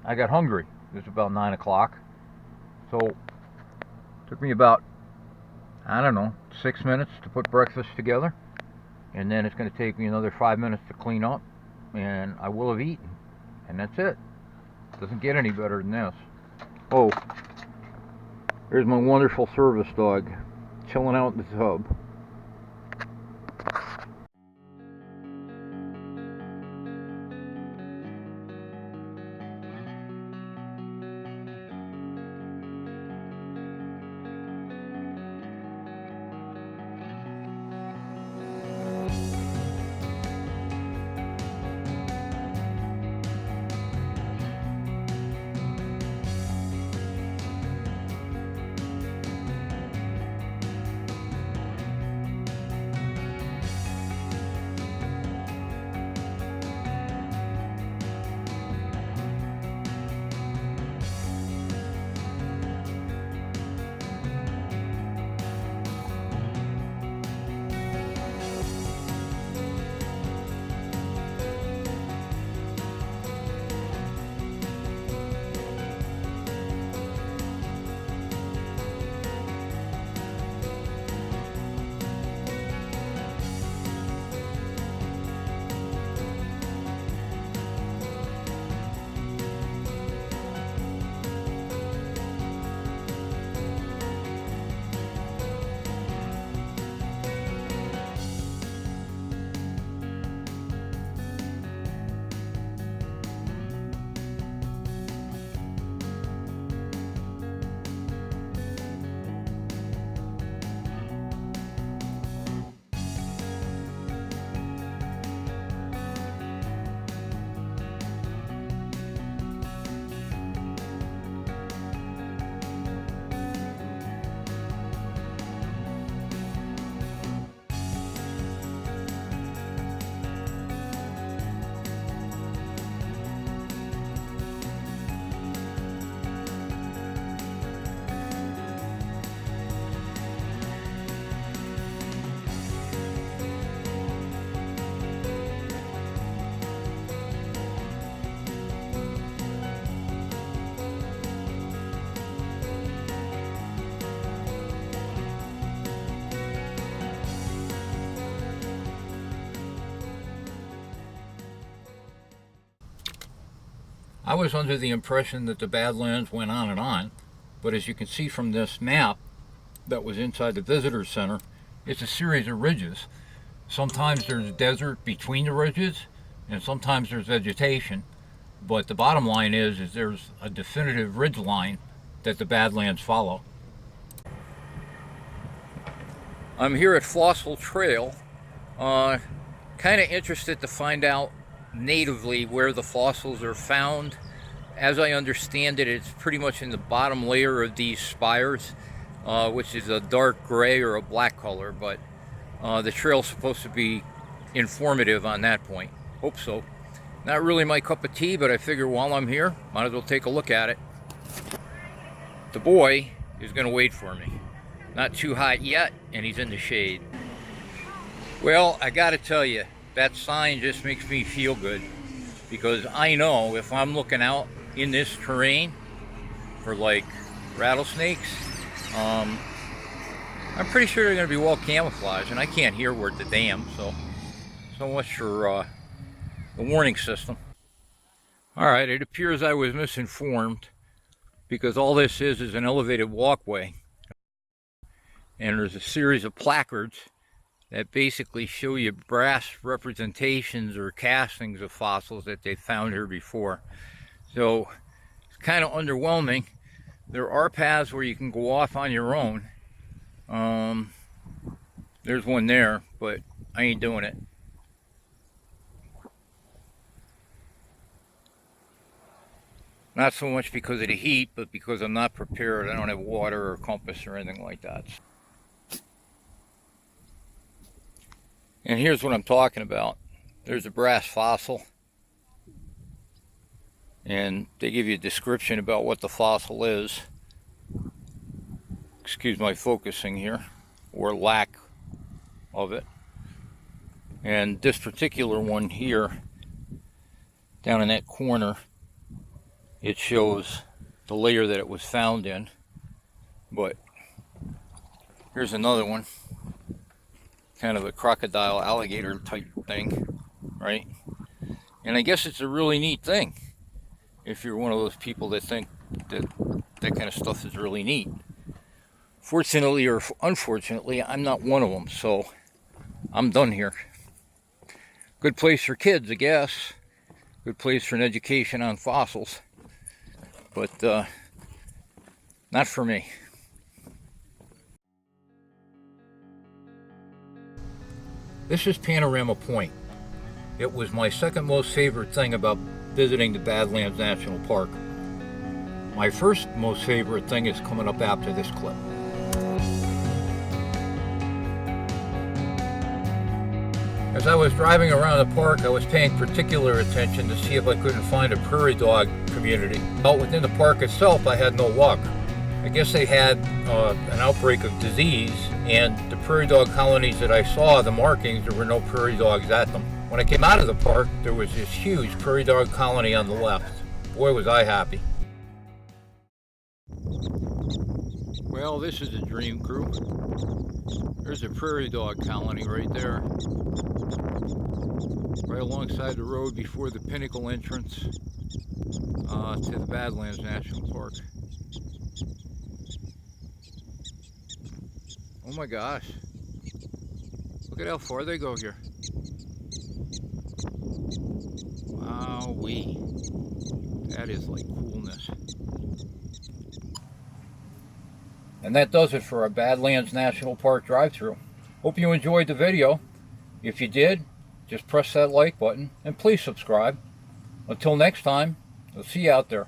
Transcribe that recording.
I got hungry. It was about 9 o'clock. So it took me about, I don't know, 6 minutes to put breakfast together. And then it's going to take me another 5 minutes to clean up. And I will have eaten. And that's it. Doesn't get any better than this. Oh, there's my wonderful service dog chilling out in the tub. I was under the impression that the Badlands went on and on, but as you can see from this map that was inside the visitor center, it's a series of ridges. Sometimes there's desert between the ridges, and sometimes there's vegetation, but the bottom line is there's a definitive ridge line that the Badlands follow. I'm here at Fossil Trail, kind of interested to find out natively where the fossils are found. As I understand it, it's pretty much in the bottom layer of these spires, which is a dark gray or a black color, but the trail's supposed to be informative on that point. Hope so. Not really my cup of tea, but I figure while I'm here, might as well take a look at it. The boy is going to wait for me. Not too hot yet, and he's in the shade. Well, I gotta tell you, that sign just makes me feel good, because I know if I'm looking out in this terrain for like rattlesnakes, I'm pretty sure they're going to be well camouflaged, and I can't hear word the damn, so much for the warning system. Alright, it appears I was misinformed, because all this is an elevated walkway, and there's a series of placards that basically show you brass representations or castings of fossils that they found here before. So it's kind of underwhelming. There are paths where you can go off on your own. There's one there, but I ain't doing it. Not so much because of the heat, but because I'm not prepared. I don't have water or compass or anything like that. And here's what I'm talking about. There's a brass fossil, and they give you a description about what the fossil is. Excuse my focusing here, or lack of it. And this particular one here, down in that corner, it shows the layer that it was found in. But here's another one, kind of a crocodile alligator type thing, right? And I guess it's a really neat thing if you're one of those people that think that that kind of stuff is really neat. Fortunately or unfortunately, I'm not one of them, so I'm done here. Good place for kids, I guess. Good place for an education on fossils, but not for me. This is Panorama Point. It was my second most favorite thing about visiting the Badlands National Park. My first most favorite thing is coming up after this clip. As I was driving around the park, I was paying particular attention to see if I couldn't find a prairie dog community. Out within the park itself, I had no luck. I guess they had an outbreak of disease, and the prairie dog colonies that I saw, the markings, there were no prairie dogs at them. When I came out of the park, there was this huge prairie dog colony on the left. Boy, was I happy. Well, this is a dream crew. There's a prairie dog colony right there, right alongside the road before the Pinnacle entrance to the Badlands National Park. Oh my gosh, look at how far they go here. Wowee, that is like coolness. And that does it for our Badlands National Park drive-thru. Hope you enjoyed the video. If you did, just press that like button and please subscribe. Until next time, I'll see you out there.